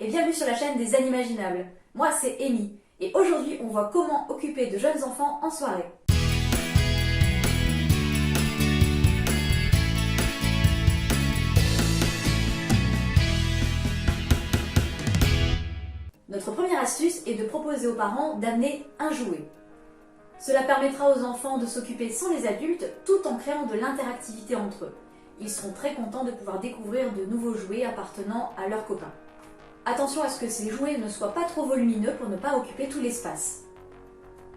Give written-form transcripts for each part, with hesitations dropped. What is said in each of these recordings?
et bienvenue sur la chaîne des Animaginables. Moi c'est Amy et aujourd'hui on voit comment occuper de jeunes enfants en soirée. Notre première astuce est de proposer aux parents d'amener un jouet. Cela permettra aux enfants de s'occuper sans les adultes tout en créant de l'interactivité entre eux. Ils seront très contents de pouvoir découvrir de nouveaux jouets appartenant à leurs copains. Attention à ce que ces jouets ne soient pas trop volumineux pour ne pas occuper tout l'espace.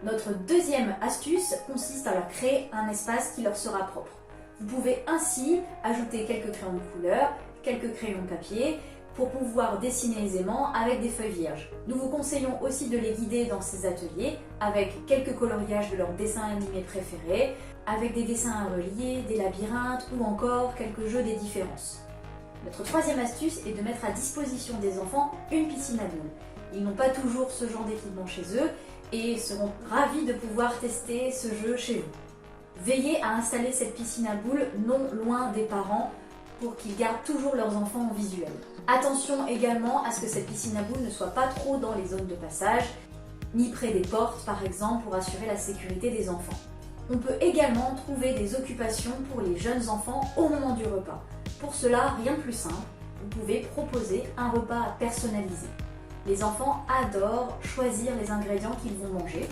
Notre deuxième astuce consiste à leur créer un espace qui leur sera propre. Vous pouvez ainsi ajouter quelques crayons de couleur, quelques crayons de papier, pour pouvoir dessiner aisément avec des feuilles vierges. Nous vous conseillons aussi de les guider dans ces ateliers avec quelques coloriages de leurs dessins animés préférés, avec des dessins à relier, des labyrinthes ou encore quelques jeux des différences. Notre troisième astuce est de mettre à disposition des enfants une piscine à boules. Ils n'ont pas toujours ce genre d'équipement chez eux et seront ravis de pouvoir tester ce jeu chez vous. Veillez à installer cette piscine à boules non loin des parents pour qu'ils gardent toujours leurs enfants en visuel. Attention également à ce que cette piscine à boules ne soit pas trop dans les zones de passage, ni près des portes par exemple pour assurer la sécurité des enfants. On peut également trouver des occupations pour les jeunes enfants au moment du repas. Pour cela, rien de plus simple, vous pouvez proposer un repas personnalisé. Les enfants adorent choisir les ingrédients qu'ils vont manger,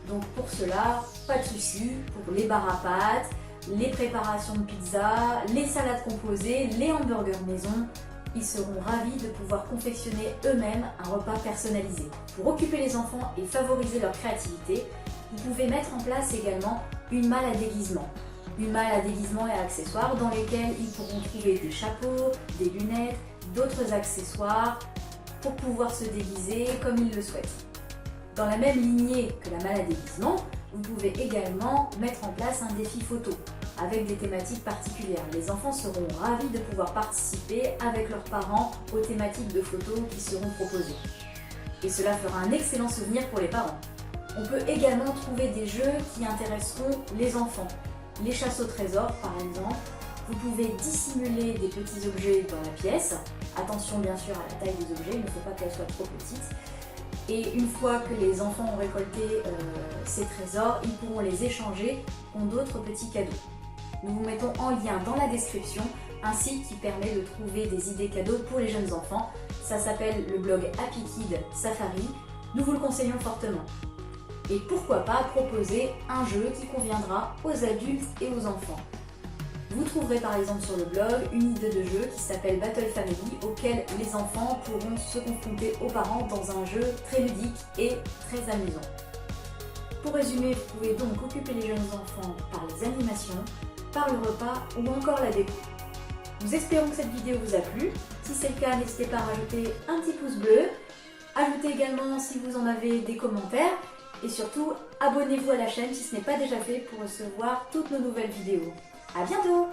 donc pour cela, pas de souci pour les bars à pâtes, les préparations de pizza, les salades composées, les hamburgers maison. Ils seront ravis de pouvoir confectionner eux-mêmes un repas personnalisé. Pour occuper les enfants et favoriser leur créativité, vous pouvez mettre en place également une malle à déguisement. Une malle à déguisement et accessoires dans lesquelles ils pourront trouver des chapeaux, des lunettes, d'autres accessoires pour pouvoir se déguiser comme ils le souhaitent. Dans la même lignée que la malle à déguisement, vous pouvez également mettre en place un défi photo avec des thématiques particulières. Les enfants seront ravis de pouvoir participer avec leurs parents aux thématiques de photos qui seront proposées. Et cela fera un excellent souvenir pour les parents. On peut également trouver des jeux qui intéresseront les enfants. Les chasses au trésor par exemple. Vous pouvez dissimuler des petits objets dans la pièce. Attention bien sûr à la taille des objets, il ne faut pas qu'elle soit trop petite. Et une fois que les enfants ont récolté ces trésors, ils pourront les échanger contre d'autres petits cadeaux. Nous vous mettons en lien dans la description un site qui permet de trouver des idées cadeaux pour les jeunes enfants. Ça s'appelle le blog Happy Kid Safari. Nous vous le conseillons fortement. Et pourquoi pas proposer un jeu qui conviendra aux adultes et aux enfants. Vous trouverez par exemple sur le blog une idée de jeu qui s'appelle Battle Family auquel les enfants pourront se confronter aux parents dans un jeu très ludique et très amusant. Pour résumer, vous pouvez donc occuper les jeunes enfants par les animations, par le repas ou encore la déco. Nous espérons que cette vidéo vous a plu. Si c'est le cas, n'hésitez pas à rajouter un petit pouce bleu. Ajoutez également si vous en avez des commentaires. Et surtout, abonnez-vous à la chaîne si ce n'est pas déjà fait pour recevoir toutes nos nouvelles vidéos. À bientôt!